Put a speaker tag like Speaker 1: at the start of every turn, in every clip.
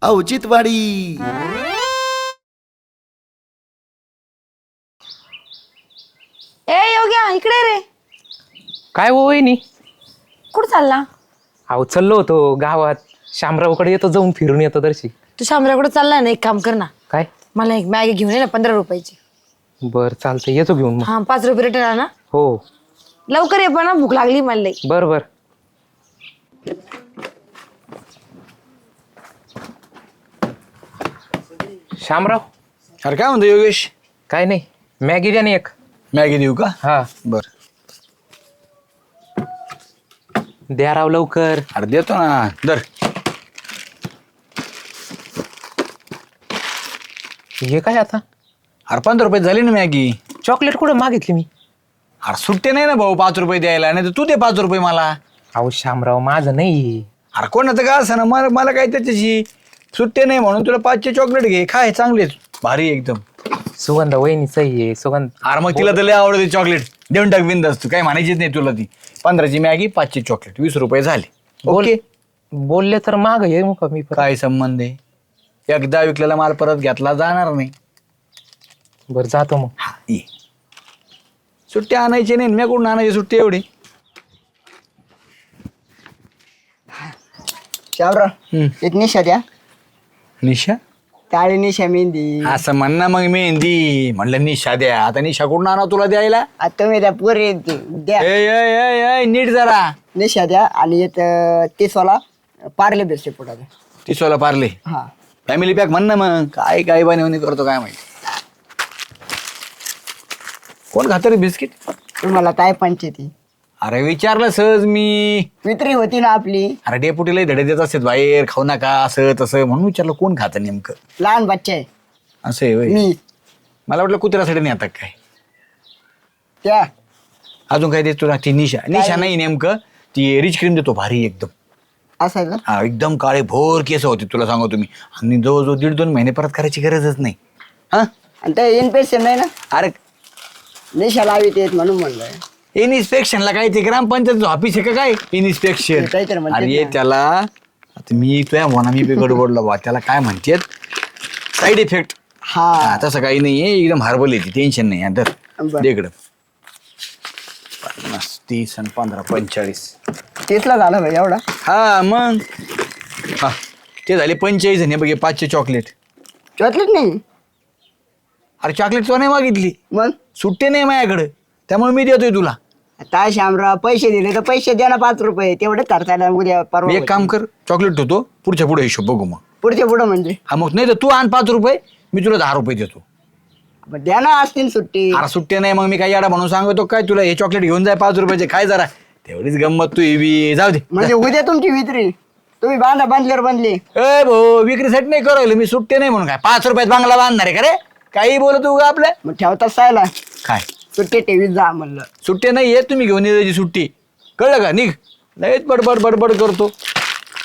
Speaker 1: औचित्यवाडी.
Speaker 2: ए योग्या इकडे रे.
Speaker 3: काय हो वहिनी?
Speaker 2: कुठं चालला?
Speaker 3: अहो चाललो होतो गावात. शामरावकडे येतो, जाऊन फिरून येतो दर्शी.
Speaker 2: तू शामराकडे चालला ना, एक काम कर ना,
Speaker 3: काय?
Speaker 2: मला एक मॅगी घेऊन ये ना 15 रुपयाची.
Speaker 3: बर चालतंय, येतो घेऊन मग.
Speaker 2: हा 5 रुपये रिटर्न आण ना.
Speaker 3: हो
Speaker 2: लवकर ये पण, भूक लागली मला लई.
Speaker 3: बर बर. शामराव.
Speaker 4: अरे काय म्हणतो योगेश?
Speaker 3: काय नाही, मॅगी द्या ना एक.
Speaker 4: मॅगी देऊ का?
Speaker 3: हा
Speaker 4: बर.
Speaker 3: द्या राव लवकर.
Speaker 4: अरे देतो ना, दर.
Speaker 3: हे काय आता?
Speaker 4: अरे 15 रुपये झाली ना मॅगी.
Speaker 3: चॉकलेट कुठं मागितली मी?
Speaker 4: अरे सुट्टे नाही ना भाऊ 5 रुपये द्यायला, नाही तर तू दे 5 रुपये मला.
Speaker 3: अहो शामराव माझं नाही.
Speaker 4: अरे कोणाचं का असं ना, मला काय त्याच्याशी सुट्टे नाही म्हणून तुला 5चे चॉकलेट घे, खाय चांगलेच भारी एकदम.
Speaker 3: सुगंध वहिनीच आहे सुगंध.
Speaker 4: अरे मग तिला तर लय आवडते चॉकलेट, देऊन टाक बिंदास, तू काही म्हणायचीच नाही तुला ती. 15ची मॅगी 5चे चॉकलेट 20 रुपये झाले. ओके.
Speaker 3: बोलले तर माग ये मग मी परत.
Speaker 4: काय संबंध आहे? एकदा विकलेला माल परत घेतला जाणार नाही.
Speaker 3: बर जातो मग.
Speaker 4: हा ये. सुट्टी आणायची नाही, मी कुठून आणायची सुट्टी एवढी?
Speaker 5: शामराव एक निशा द्या.
Speaker 4: निशा?
Speaker 5: काळी निशा मेहंदी.
Speaker 4: असं म्हण ना मग मेहंदी. म्हणलं निशा द्या, आता निशा कुठून आणा तुला द्यायला?
Speaker 5: आता तुम्ही त्या पोरी द्या.
Speaker 4: ए नीट जरा.
Speaker 5: निशा द्या आणि एक 30वाला पार्ले बिस्किट पुढा द्या.
Speaker 4: 30वाला पार्ले.
Speaker 5: हा
Speaker 4: फॅमिली पॅक म्हण ना मग. काय काय बनवणी करतो काय माहिती. कोण खातं रे बिस्किट?
Speaker 5: तुम्हाला काय पंचायती
Speaker 4: अरे विचारलं सहज मी.
Speaker 5: वित्री होती ना आपली.
Speaker 4: अरे डेपुटीला धडे देत असतात बाहेर, खाऊ नका असं तसं, म्हणून विचारलं कोण खातं नेमकं.
Speaker 5: लहान बच्चा आहे
Speaker 4: असं आहे होय.
Speaker 5: मी.
Speaker 4: मला वाटलं कुत्र्यासाठी नाही आता काय.
Speaker 5: त्या
Speaker 4: अजून काय देत तुला? ती निशा नाही नेमकं, ती रिच क्रीम देतो भारी एकदम.
Speaker 5: असं आहे का?
Speaker 4: हा एकदम काळे भोर केस होते तुला सांगतो तुम्ही. आणि जवळजवळ 1.5-2 महिने परत करायची गरजच नाही. हा
Speaker 5: आणि ते इन्फेक्शन नाही ना,
Speaker 4: अरे
Speaker 5: निशा लावित येत म्हणून म्हणलं.
Speaker 4: इन्स्पेक्शनला काय ते ग्रामपंचायत ऑफिस आहे का काय इन्स्पेक्शन?
Speaker 5: ते काहीतरी म्हणतात
Speaker 4: अरे
Speaker 5: ना.
Speaker 4: त्याला आता मी तुया म्हणा मी गडबडलो बा, त्याला काय म्हणतात साईड इफेक्ट.
Speaker 5: हा
Speaker 4: तसं काही नाहीये, एकदम हर्बल येते, टेन्शन नाही. तर
Speaker 5: बरं.
Speaker 4: देकडं 50, 30 आणि 15, 45.
Speaker 5: 30ला झालं भाई एवढा.
Speaker 4: हा मग हा ते झाले 45 आणि हे बघे 5चे चॉकलेट.
Speaker 5: चॉकलेट नाही
Speaker 4: अरे चॉकलेट तो नाही मागितली,
Speaker 5: मग.
Speaker 4: सुट्टे नाही माझ्याकडे, त्यामुळे मी देतोय तुला.
Speaker 5: आता शामराव पैसे दिले तर पैसे द्या ना 5 रुपये तेवढे करतायला उद्या
Speaker 4: मी
Speaker 5: परवा.
Speaker 4: एक काम कर, चॉकलेट ठेवतो, पुढच्या पुढे हिशोब बघू मग.
Speaker 5: पुढच्या पुढं म्हणजे
Speaker 4: हा मग नाही तर तू आण 5 रुपये, मी तुला 10 रुपये देतो.
Speaker 5: मग द्या ना असतील सुट्टी.
Speaker 4: अरे सुट्टे नाही मग मी काही याडा म्हणून सांगतो काय तुला? हे चॉकलेट घेऊन जाय 5 रुपयाचे, काय जरा तेवढीच गंमत तू बी. जाऊ दे.
Speaker 5: म्हणजे उद्या तुमची विक्री तुम्ही बांधल्यावर बांधली.
Speaker 4: ए भाऊ विक्रीसाठी नाही करायला मी, सुट्टे नाही म्हणून काय 5 रुपयात बांगला बांधणार आहे का रे? काही बोलत उगा आपल्या.
Speaker 5: मग ठेवतात सायला
Speaker 4: काय
Speaker 5: सुट्टी टेवीत जा म्हणलं.
Speaker 4: सुट्टे नाही येत, तुम्ही घेऊन यायची सुट्टी, कळलं का? निघ. लयच बडबड बडबड करतो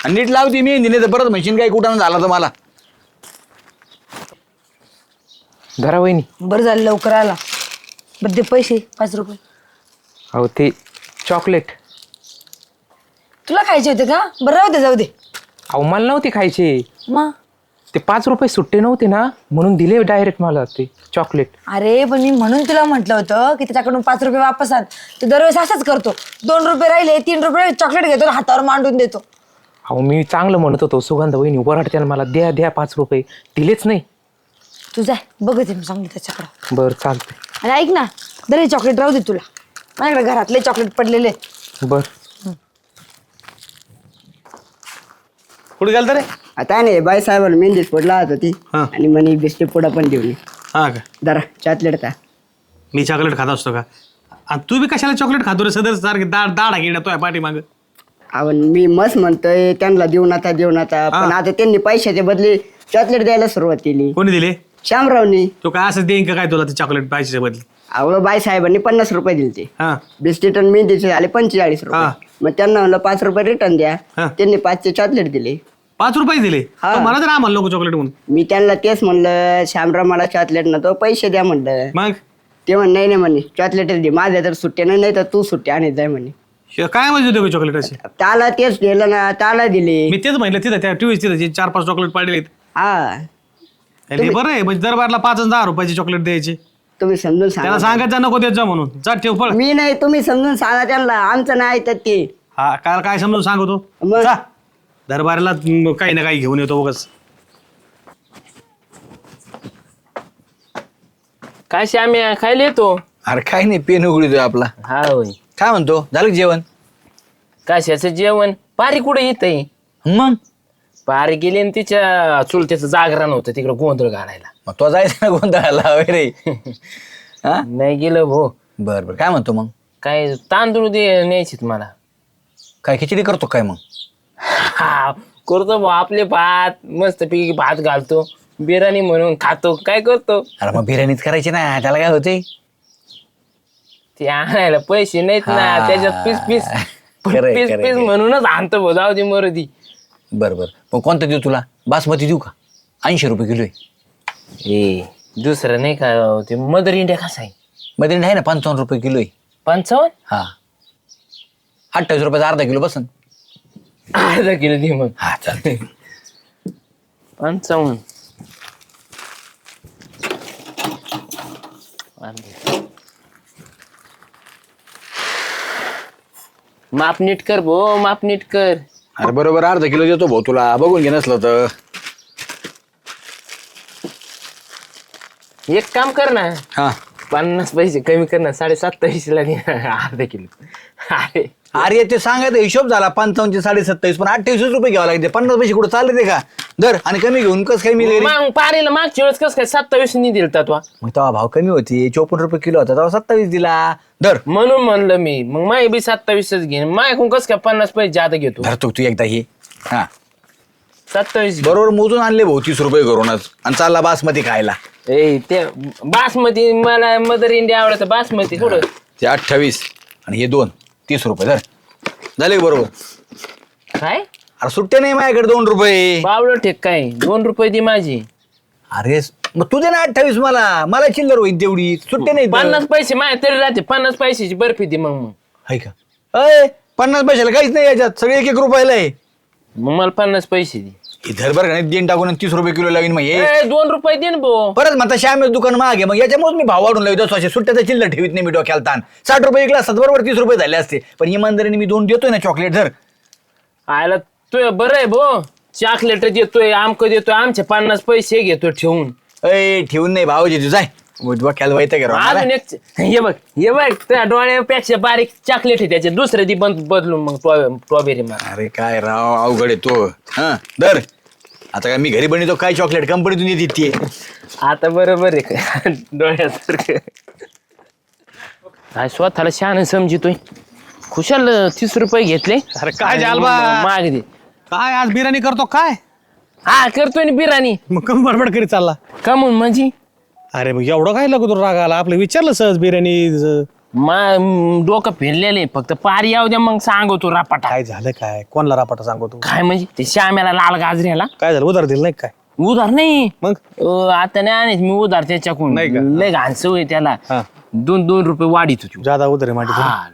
Speaker 4: आणि नीट लावती मी नाही तर परत मशीन काही कुठं झाला तर मला.
Speaker 3: घरा वहिनी.
Speaker 2: बरं झालं लवकर आला. बरं दे पैसे 5 रुपये.
Speaker 3: अहो ते चॉकलेट.
Speaker 2: तुला खायचे होते का? बरं राहू दे, जाऊ दे.
Speaker 3: अहो मला नव्हते खायचे.
Speaker 2: मग
Speaker 3: ते 5 रुपये सुट्टे नव्हते ना, म्हणून दिले डायरेक्ट मला ते चॉकलेट.
Speaker 2: अरे पण मी म्हणून तुला म्हटलं होतं की त्याच्याकडून 5 रुपये वापस आण. तू दरवेळेस असंच करतो. 2 रुपये राहिले, 3 रुपये चॉकलेट घेतो, हातावर मांडून देतो.
Speaker 3: अहो मी चांगलं म्हणत होतो, सुगंध वहिनी वराडत्याला मला द्या द्या 5 रुपये, दिलेच नाही.
Speaker 2: तू जाय बघते मी चांगली त्याच्याकडं.
Speaker 3: बरं चालतंय.
Speaker 2: आणि ऐक ना, दर चॉकलेट राहू दे तुला. माझ्याकडे घरातले चॉकलेट पडलेले.
Speaker 3: बरं.
Speaker 4: कुठे गेलं रे?
Speaker 5: आता नाही बाई साहेबांना मेहंदी पडला होती
Speaker 4: हा.
Speaker 5: आणि म्हणे बिस्किट पुडा पण देऊन ये.
Speaker 6: हा का?
Speaker 5: जरा चॉकलेट का.
Speaker 6: मी चॉकलेट खात असतो का? आणि तू बी कशाला चॉकलेट खातो रे? सदर सारखे दाढा घेण्या तो पाठीमाग.
Speaker 5: अहो मी मस्त म्हणतोय त्यांना देऊन आता पण आता त्यांनी पैशाच्या बदली चॉकलेट द्यायला सुरुवात केली.
Speaker 6: कोणी दिले?
Speaker 5: श्यामरावनी.
Speaker 6: तो काय असं देईन का काय तुला ते चॉकलेट पाहिजे बदली?
Speaker 5: अहो बाई साहेबांनी 50 रुपये दिले ते
Speaker 6: हा
Speaker 5: बिस्किट आणि मेहंदीचे झाले 45
Speaker 6: हा.
Speaker 5: रुपये. मग त्यांना म्हणलं 5 रुपये रिटर्न द्या.
Speaker 6: हा.
Speaker 5: त्यांनी 5चे चॉकलेट दिले.
Speaker 6: 5 रुपये दिले.
Speaker 5: हा.
Speaker 6: तो मला तर आम्हाला नको चॉकलेट म्हणून.
Speaker 5: मी त्यांना तेच म्हणलं श्यामराव मला चॉकलेट नव्हतं पैसे द्या म्हणलं.
Speaker 6: मग
Speaker 5: ते म्हण नाही म्हणे चॉकलेट दे, माझ्या तर सुट्टे नाही तर तू सुट्टे आणि जाय म्हणे.
Speaker 6: काय म्हणजे होते चॉकलेट असे?
Speaker 5: त्याला तेच दिलं ना, त्याला दिले.
Speaker 6: मी तेच म्हणलं तिथं त्या टीव्ही तिथं जे 4-5 चॉकलेट पाडले
Speaker 5: हा
Speaker 6: बरं आहे म्हणजे दरबारला 5 आणि 10 रुपयाची चॉकलेट द्यायची.
Speaker 5: तुम्ही समजून
Speaker 6: त्याला
Speaker 5: सांगा.
Speaker 6: सांगायचं नको देत जा म्हणून. जा ठेव पळ.
Speaker 5: मी नाही, तुम्ही समजून सांगा त्यांना. आमचं नाही तर ते
Speaker 6: हा काय समजून सांगतो
Speaker 5: मग.
Speaker 6: जा दरबारला काही ना काही घेऊन येतो बघच.
Speaker 1: काय श्याम्या खायला येतो?
Speaker 4: अरे काय नाही, पेन उघडतोय आपला.
Speaker 1: हा होय.
Speaker 4: काय म्हणतो, झालं का जेवण?
Speaker 1: कशाचं जेवण? पारी कुठे येतंय?
Speaker 4: मग
Speaker 1: पारी गेली आणि तिच्या चुलत्याचं जागरण होतं तिकडे गोंधळ घालायला.
Speaker 4: मग तो जायचं ना गोंधळाला वगैरे. हा
Speaker 1: नाही गेलं भो.
Speaker 4: बर बर, काय म्हणतो मग?
Speaker 1: काय तांदूळ न्यायचे मला.
Speaker 4: काय खिचडी करतो काय मग?
Speaker 1: हा करतो भाऊ, आपले भात मस्त पैकी भात घालतो, बिर्याणी म्हणून खातो. काय करतो?
Speaker 4: अरे मग बिर्याणीच करायची ना, त्याला काय होते?
Speaker 1: ते आणायला पैसे नाहीत ना,
Speaker 4: हा.
Speaker 1: त्याच्यात पीस पीस
Speaker 4: खरंय,
Speaker 1: पीस
Speaker 4: खरंय,
Speaker 1: पीस
Speaker 4: खरंय.
Speaker 1: म्हणूनच आणतो भाऊ. जाऊ दे मरुदी.
Speaker 4: बर बर, मग कोणतं देऊ तुला? बासमती देऊ का? 80 रुपये किलो आहे.
Speaker 1: ए दुसरं नाही का ते मदर इंडिया कसा आहे?
Speaker 4: मध्ये आहे ना 55 रुपये किलो आहे.
Speaker 1: 55?
Speaker 4: हा 28 रुपयाचा अर्धा किलो बसन.
Speaker 1: अर्धा किलो दे मग.
Speaker 4: हा चालतंय.
Speaker 1: 55. माप नीट कर भो, माप नीट कर.
Speaker 4: अरे बरोबर अर्धा किलो देतो भाऊ तुला, बघून घे नसलं तर.
Speaker 1: एक काम कर ना,
Speaker 4: हा
Speaker 1: 50 पैसे कमी कर ना, 27.5 ला दे अर्धा किलो. अरे
Speaker 4: अरे ते सांगायचा हिशोब झाला 55 चे 27.5, पण 28 रुपये घ्यावं लागते. 50 पैसे कुठं चालले ते का? दर आणि कमी घेऊन कस काय मिळेल?
Speaker 1: मग पारीला मागच्या वेळेस कसं काय 27 नाही दिलता तो?
Speaker 4: मग तेव्हा भाव कमी होती, 54 रुपये किलो होता, तेव्हा 27 दिला. दर
Speaker 1: म्हणून म्हणलं मी, मग माय बी 27च घेईन. मायकून कसं काय 50 पैसे जादा घेतो?
Speaker 4: धरतो तू एकदा हे. हा
Speaker 1: 27.
Speaker 4: बरोबर मोजून आणले भाऊ 30 रुपये करूनच, आणि चालला बासमती खायला.
Speaker 1: ए ते बासमती मला मदर इंडिया आवडतं, बासमती थोडं.
Speaker 4: ते 28 आणि हे 2 30 रुपये धर. झाले का बरोबर?
Speaker 1: काय
Speaker 4: अरे सुट्टे नाही माझ्याकडे 2 रुपये.
Speaker 1: बावलं ठेक काय? 2 रुपये दे माझी.
Speaker 4: अरे मग तुझे ना 28, मला चिल्लर होईल तेवढी. सुट्टे नाही
Speaker 1: 50 पैसे माझ्या तरी राहते. 50 पैशाची बर्फी दे मग.
Speaker 4: आहे का? अय 50 पैशाला काहीच नाही याच्यात, सगळे 1-1 रुपयाला आहे.
Speaker 1: मग मला 50 पैसे दे.
Speaker 4: इधर बरं का देण टाकून 30 रुपये किलो लागेल. मग हे
Speaker 1: 2 रुपये दे ना भो.
Speaker 4: परत म्हणता श्यामेच दुकान मागे, मग याच्यामुळे मी भाव वाढून लावतो. असे सुट्ट्याचा चिल्लर ठेवीत नाही मी डोक्याला ताण. 60 रुपये एक असतात बरोबर, 30 रुपये झाले असते. पण इमानदारीने मी 2 देतोय ना चॉकलेट. धर.
Speaker 1: आयला तू बरं आहे भो, चॉकलेट देतोय, आमक देतोय, आमचे 50 पैसे घेतो ठेवून.
Speaker 4: अय ठेवून नाही भावाची तू, जाय डोक्याला व्हायचं
Speaker 1: अजून एक हे बघ त्या डोळ्यापेक्षा बारीक चॉकलेट आहे त्याचे, दुसरे दी बदलून मग स्ट्रॉबेरी मार.
Speaker 4: अरे काय राव अवघड आहे तो. हा दर. आता काय मी घरी बनवतो काय चॉकलेट, कंपनीतून येते ती.
Speaker 1: आता बरोबर आहे डोळ्यासारखं. काय स्वतःला शहाणं समजितोय. खुशाल 30 रुपये घेतले.
Speaker 6: अरे काय जालबा,
Speaker 1: माग दे.
Speaker 6: काय आज बिर्याणी करतो काय?
Speaker 1: हा करतोय ना बिर्याणी.
Speaker 6: मग कमी बडबड करीत चालला.
Speaker 1: कमून म्हणजे
Speaker 6: अरे मग एवढं काय लागतो रागाला? आपलं विचारलं सहज बिर्याणी.
Speaker 1: डोकं फिरलेले, फक्त पारी येऊ द्या मग सांगतो रापाटा.
Speaker 6: काय झालं काय? कोणला रापाटा सांगतो?
Speaker 1: काय म्हणजे ते श्याम्याला लाल गाजऱ्याला
Speaker 6: काय झालं? उधार दिलं नाही काय?
Speaker 1: उधार नाही.
Speaker 6: मग
Speaker 1: आता नाही आणत मी उधार त्याच्याकडून.
Speaker 6: नाही का?
Speaker 1: लय घाणसं होय त्याला.
Speaker 6: हा.
Speaker 1: 2 रुपये वाढीत होती.
Speaker 6: जादा उधार आहे माझी.
Speaker 1: हा.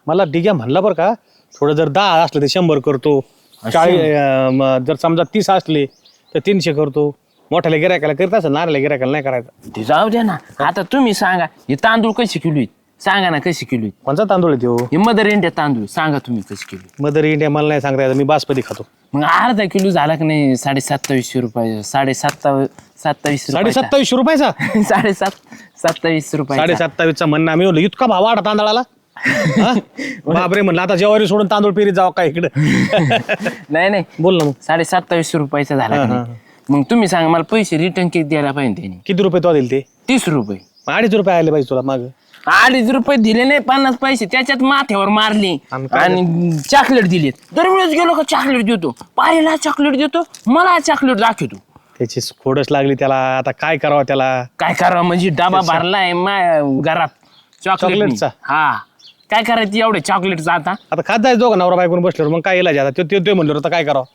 Speaker 6: मला डिग्या म्हणला बरं का, थोडं जर 10 असलं ते 100 करतो. 40 जर समजा 30 असले तर 300 करतो. मोठ्याला गिरायकाला करीत असेल, नाऱ्याला गिरायकाला नाही करायचं.
Speaker 1: ते जाऊ द्या ना. आता तुम्ही सांगा हे तांदूळ कसे किलो आहेत? सांगा ना कसे किलो आहेत?
Speaker 6: कोणचा तांदूळ आहे तो?
Speaker 1: हे मदर इंडिया तांदूळ सांगा तुम्ही कसे किलो आहेत?
Speaker 6: मदर इंडिया मला नाही सांगता येत, मी बासमती खातो.
Speaker 1: मग अर्धा किलो झाला की नाही? 27.5 रुपये.
Speaker 6: 27.5 रुपयाचा.
Speaker 1: 27.5 रुपये.
Speaker 6: 27.5चा म्हणणं आम्ही म्हणलो इतका भाव वाढा तांदळाला. हा? बापरे म्हणलं आता ज्वारी सोडून तांदूळ पेरीत जावं काय इकडं.
Speaker 1: नाही
Speaker 6: बोल ना मग.
Speaker 1: 27.5 रुपयाचा झाला की
Speaker 6: हा,
Speaker 1: नाही? मग तुम्ही सांगा मला पैसे रिटर्न किती द्यायला पाहिजे त्यांनी?
Speaker 6: किती रुपये तो दिले ते?
Speaker 1: 30 रुपये.
Speaker 6: 2.5 रुपये आले पाहिजे तुला माग.
Speaker 1: 2.5 रुपये दिले नाही, 50 पैसे त्याच्यात माथ्यावर मारले आणि चॉकलेट दिलेत. दरवेळेस गेलो का चॉकलेट देतो, पारीला चॉकलेट देतो, मला चॉकलेट दाखवतो.
Speaker 6: त्याची खोडच लागली त्याला. आता काय करावं त्याला?
Speaker 1: काय करावं म्हणजे डबा भरलाय घरात
Speaker 6: चॉकलेटचा?
Speaker 1: हा काय करायचं एवढे चॉकलेटचा? आता
Speaker 6: खात जायचं दोघं नवरा बायकोन बसल्यावर मग काय इलाज? आता ते म्हणलं आता काय करावं?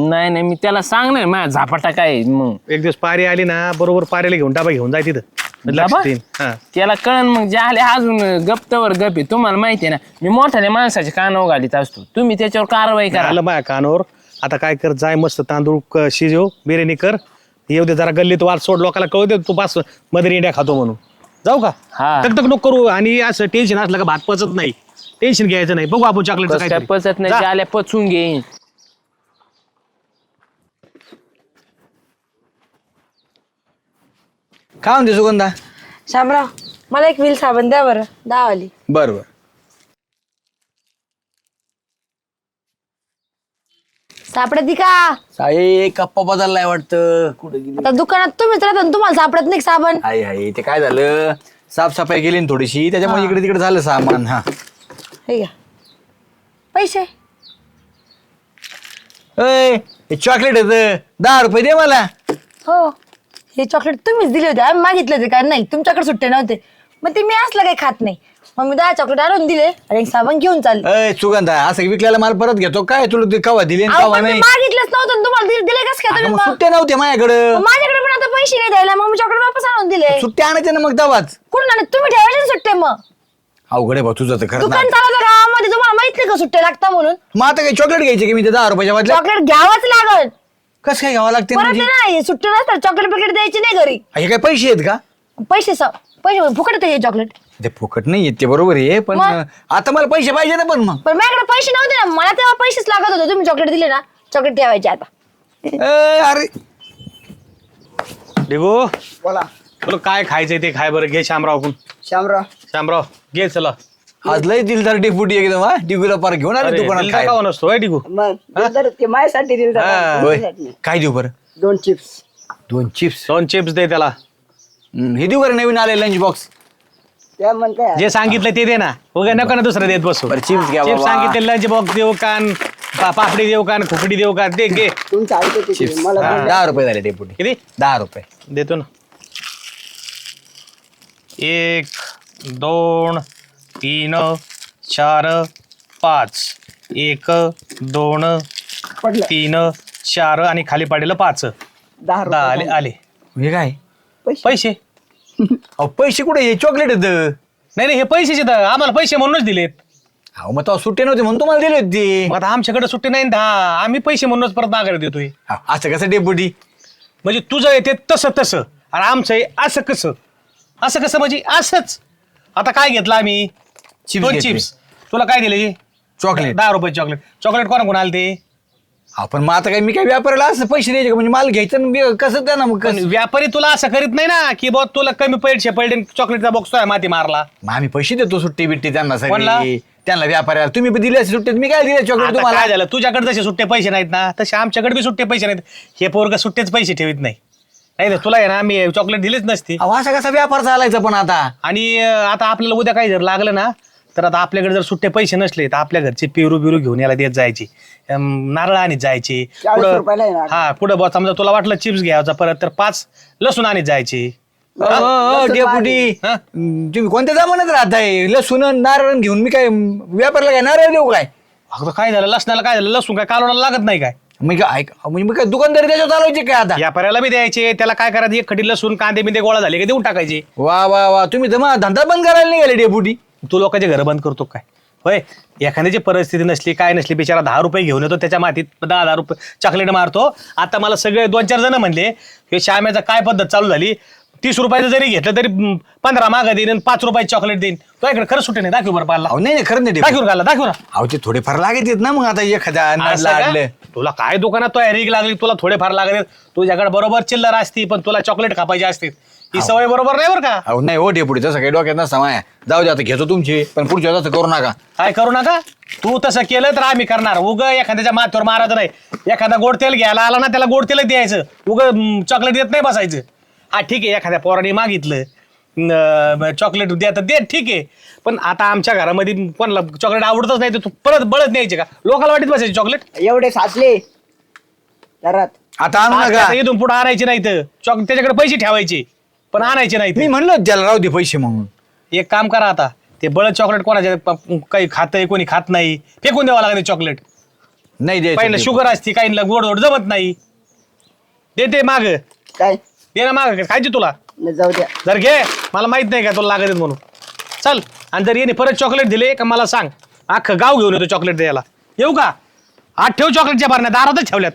Speaker 1: नाही मी त्याला सांगणार माझ्या झापाटा काय. मग
Speaker 6: एक दिवस पारी आली ना, बरोबर पाऱ्याला घेऊन डबा घेऊन जाय तिथं. लक्ष
Speaker 1: डबा?
Speaker 6: देईन हा.
Speaker 1: त्याला कळण मग जे आले अजून गप्तावर गप आहे. तुम्हाला माहिती आहे ना मी मोठ्याने माणसाच्या कानावर घालीत असतो. तुम्ही त्याच्यावर कारवाई करा.
Speaker 6: आलं माझ्या कानावर. आता काय कर, जाय मस्त तांदूळ शिजव, बिर्याणी कर, येऊ दे जरा गल्लीत वाद सोड, लोकांना कळू दे तू बस मदर इंडिया खातो म्हणून. जाऊ का?
Speaker 1: हा.
Speaker 6: तक नको करू. आणि असं टेन्शन असलं का भात पचत नाही. टेन्शन घ्यायचं नाही. बघू आपण चॉकलेटचं
Speaker 1: कसं
Speaker 6: काय
Speaker 1: काय पचत नाही जे आल्या पचून घेईन.
Speaker 4: काय म्हणते सुगंधा?
Speaker 2: शामराव मला एक व्हील साबण द्या बरं, 10 वाली.
Speaker 4: बरं बरं.
Speaker 2: सापडत का?
Speaker 4: साई कप्पा बदललाय वाटतं. कुठे गेली?
Speaker 2: आता दुकानात तुम्हीच राहता आणि तुम्हाला सापडत नाही का साबण?
Speaker 4: आहे आहे ते काय झालं, साफसफाई केली ना थोडीशी, त्याच्यामुळे इकडे तिकडे झालं सामान. हा
Speaker 2: हे घ्या पैसे.
Speaker 4: हे चॉकलेट येतं, 10 रुपये दे मला.
Speaker 2: हो हे चॉकलेट तुम्हीच दिले होते, आम्ही मागितले होते का नाही, तुमच्याकडे सुट्टे नव्हते. मग ते मी असलं काही खात नाही, मग मी 10 चॉकलेट आणून दिले आणि एक साबण घेऊन चालले.
Speaker 4: अय सुगंधा, असं विकल्याला माल परत घेतो काय? तुला ते कवा दिले
Speaker 2: अहो,
Speaker 4: कवा
Speaker 2: पण मी
Speaker 4: नाही?
Speaker 2: मागितलंच नव्हतं आणि तुम्हाला दिले कसं काय
Speaker 4: अगं,
Speaker 2: तुम्ही
Speaker 4: मग
Speaker 2: मग?
Speaker 4: सुट्ट्या नव्हत्या माझ्याकडं.
Speaker 2: मग माझ्याकडे पण आता पैसे नाही द्यायला, मग मी चॉकलेट वापस आणून दिले.
Speaker 4: सुट्ट्या आणायच्या ना मग तवाच.
Speaker 2: कुठून आणले तुम्ही? ठेवायचे ना सुट्टे. मग
Speaker 4: अवघड आहे भाऊ तुझं तर खरं ना.
Speaker 2: दुकान चालवतं गावामध्ये, तुम्हाला माहित नाही का सुट्टे लागता म्हणून?
Speaker 4: मग आता काही चॉकलेट घ्यायचे की मी ते 10 रुपयाच्या बदल्यात?
Speaker 2: चॉकलेट घ्यावंच लागल.
Speaker 4: कसं काय घ्यावं लागते
Speaker 2: परत
Speaker 4: म्हणजे?
Speaker 2: नाही सुट्टे नसतात, चॉकलेट पॅकेट द्यायची नाही घरी.
Speaker 4: हे काय पैसे आहेत का?
Speaker 2: पैसे पैसे फुकट येते हे चॉकलेट.
Speaker 4: ते फुकट नाही येत ते बरोबर आहे, पण
Speaker 2: मग?
Speaker 4: आता मला पैसे पाहिजे ना. पण मग
Speaker 2: पण माझ्याकडे पैसे नव्हते ना, मला तेव्हा पैसेच लागत होते. तुम्ही चॉकलेट दिले ना, चॉकलेट ठेवायचे आता.
Speaker 4: अरे
Speaker 6: डिगो,
Speaker 5: बोला
Speaker 6: तुला काय खायचंय ते खाय बरं. घे शामराव कोण.
Speaker 5: श्यामराव.
Speaker 6: शामराव घे चला.
Speaker 4: आज लय दिलदार डेपुटी एकदम. हा डिगूला पार घेऊन आले दुकानात.
Speaker 6: दिलदार
Speaker 4: काय
Speaker 6: का नसतो होय डिगू?
Speaker 5: मग दिलदार ते माझ्यासाठी दिलदार,
Speaker 4: होय.
Speaker 5: तुमच्यासाठी.
Speaker 4: काय देऊ बरं?
Speaker 5: 2 चिप्स.
Speaker 4: 2 चिप्स.
Speaker 6: 2 चिप्स दे त्याला.
Speaker 4: हे देऊ बरं, नवीन आले लंच बॉक्स.
Speaker 5: त्या म्हणताय
Speaker 6: जे सांगितलं ते दे ना. उगा नको ना दुसरं देत बसू.
Speaker 4: बरं, चिप्स घ्या
Speaker 6: चिप्स
Speaker 4: बाबा.
Speaker 6: सांगितले, लंच बॉक्स देऊ कान, पापडी देऊ कान, खुकडी देऊ का? दे घे.
Speaker 5: तुमचं ऐकते
Speaker 4: चिप्स
Speaker 5: मला
Speaker 4: 10 रुपये झाले डेपुटी.
Speaker 6: किती?
Speaker 4: 10 रुपये.
Speaker 6: देतो ना. 1 2 3 4 5. 1 2
Speaker 5: पडलं
Speaker 6: 3 4 आणि खाली पाडेलं 5.
Speaker 5: 10
Speaker 6: 10 आले
Speaker 5: रुपये.
Speaker 6: आले
Speaker 4: हे काय?
Speaker 6: पैसे.
Speaker 4: अहो पैसे कुठे? हे चॉकलेट येत.
Speaker 6: नाही नाही, हे पैशाचे तर आम्हाला पैसे म्हणूनच दिलेत.
Speaker 4: अहो मग तो सुट्टे नव्हते म्हणून तुम्हाला दिले होते.
Speaker 6: मग आता आमच्याकडे सुट्टी नाही ना, आम्ही पैसे म्हणूनच परत माघारी देतोय.
Speaker 4: असं कसं डेपुटी?
Speaker 6: म्हणजे तुझं येते तसं तसं आणि आमचं आहे असं कसं. असं कसं म्हणजे असंच. आता काय घेतलं आम्ही?
Speaker 4: चिप्स
Speaker 6: 2
Speaker 4: घेतले.
Speaker 6: चिप्स. तुला काय दिले?
Speaker 4: चॉकलेट.
Speaker 6: 10 रुपये चॉकलेट. चॉकलेट कोणा कोण आले ते?
Speaker 4: आपण मग आता काय मी काय व्यापाराला असं पैसे द्यायचे का? म्हणजे माल घ्यायचं आणि मी कसं द्या ना मग
Speaker 6: पण
Speaker 4: कसं?
Speaker 6: व्यापारी तुला असं करीत नाही ना की बॉ तुला कमी पैसे पडले, चॉकलेटचा बॉक्स माती मारला.
Speaker 4: मग आम्ही पैसे देतो सुट्टी बिट्टी त्यांना
Speaker 6: कोणला?
Speaker 4: सगळी. त्यांना व्यापाऱ्याला तुम्ही बी दिले सुट्टीत, मी काय दिले चॉकलेट
Speaker 6: आता
Speaker 4: तुम्हाला?
Speaker 6: काय झालं, तुझ्याकडे जसे सुट्टे पैसे नाहीत ना तसे आमच्याकडे बी सुट्टे पैसे नाहीत. हे पोरग सुट्टेच पैसे ठेवीत नाही. नाही तर तुला आहे ना आम्ही चॉकलेट दिलीच नसती.
Speaker 4: अहो, असा कसा व्यापार चालायचा पण आता?
Speaker 6: आणि आता आपल्याला उद्या काही जर लागलं ना तर आता आपल्याकडे जर सुट्टे पैसे नसले तर आपल्या घरचे पेरू बिरू घेऊन याला देत जायचे, नारळ आणत जायचे.
Speaker 5: 40 रुपयाला आहे नारळ.
Speaker 6: हा पुढे बॉ समजा तुला वाटलं चिप्स घ्यायचा परत तर 5 लसूण आणत जायचे.
Speaker 4: डेपुटी
Speaker 6: हा?
Speaker 4: तुम्ही कोणत्या जमान्यात राहताय? लसूण आणि नारळ घेऊन मी काय व्यापाराला काय नारळ देऊ काय?
Speaker 6: अगं काय झालं, लसणाला काय झालं, लसूण काय कालवडाला लागत नाही काय?
Speaker 4: म्हणजे काय म्हणजे मी काय दुकानदारी त्याच्यावर चालवायचे काय आता?
Speaker 6: व्यापाऱ्याला बी द्यायचे. त्याला काय करायचं, एक खडी लसूण कांदे बिंदे गोळा झाले की देऊन टाकायचे.
Speaker 4: वा वा वा, तुम्ही तर मग धंदा बंद करायला निघाले डेपुटी.
Speaker 6: तू लोकांचे घर बंद करतो काय? होय, एखाद्याची परिस्थिती नसली काय नसली बिचारा 10 रुपये घेऊन येतो, त्याच्या मातीत 10 रुपये चॉकलेट मारतो. आता मला सगळे 2-4 जण म्हणले हे श्यामेचा काय पद्धत चालू झाली, 30 रुपयाचं जरी घेतलं तरी 15 मागं देईन आणि 5 रुपयाची चॉकलेट देईन. तो इकडे खरं सुट्टे नाही. दाखव बरं पाहिला.
Speaker 4: अहो नाही खरं नाही डेपुटी.
Speaker 6: दाखवून घाला, दाखव ना.
Speaker 4: अहो ते थोडेफार लागत ना मग आता एखाद्या
Speaker 6: असं का?
Speaker 4: आणलं.
Speaker 6: तुला काय दुकानात तो रीग लागली, तुला थोडेफार लागले. तुझ्याकडे बरोबर चिल्लर असती पण तुला चॉकलेट खापायची असते. ही सवय बरोबर नाही बरं का?
Speaker 4: अहो नाही हो डेपुटी, तसं काही डोक्यात नसता माया. जाऊ दे आता, घेतो तुमची, पण पुढच्या वेळेस असं करू नका.
Speaker 6: काय करू नका. तू तसं केलं तर आम्ही करणार. उग एखाद्याच्या माथ्यावर मारायचं नाही. एखादा गोड तेल घ्यायला आला ना त्याला गोड तेलच द्यायचं. उग चॉकलेट देत नाही बसायचं. हा ठीक आहे, एखाद्या पोराने मागितलं चॉकलेट द्या तर दे, ठीक आहे. पण आता आमच्या घरामध्ये कोणाला चॉकलेट आवडतच नाही तर तू परत बळत न्यायचे का? लोकांना वाटत बसायचे चॉकलेट.
Speaker 5: एवढे साचले घरात.
Speaker 4: आता आणू नका.
Speaker 6: इथून पुढे आणायचे नाही तर त्याच्याकडे पैसे ठेवायचे पण आणायचे नाही.
Speaker 4: मी म्हणलो त्याला राहू दे पैसे म्हणून.
Speaker 6: एक काम करा आता, ते बळत चॉकलेट कोणाच्या काही खातंय कोणी खात नाही, फेकून द्यावं लागते चॉकलेट.
Speaker 4: नाही द्यायचं
Speaker 6: पहिलं
Speaker 4: डेपुटी.
Speaker 6: शुगर असते, काहींना गोड गोड जमत नाही. देते माग
Speaker 5: काय
Speaker 6: ये ना माग खायची तुला
Speaker 5: नाही, जाऊ द्या.
Speaker 6: जर घे मला माहित नाही का तुला लागत आहेत म्हणून. चल आणि जर येणे परत चॉकलेट दिले का मला सांग, अख्खं गाव घेऊन येतो चॉकलेट द्यायला. येऊ का? आठ ठेव चॉकलेटच्या भरण्या दारातच ठेवल्यात.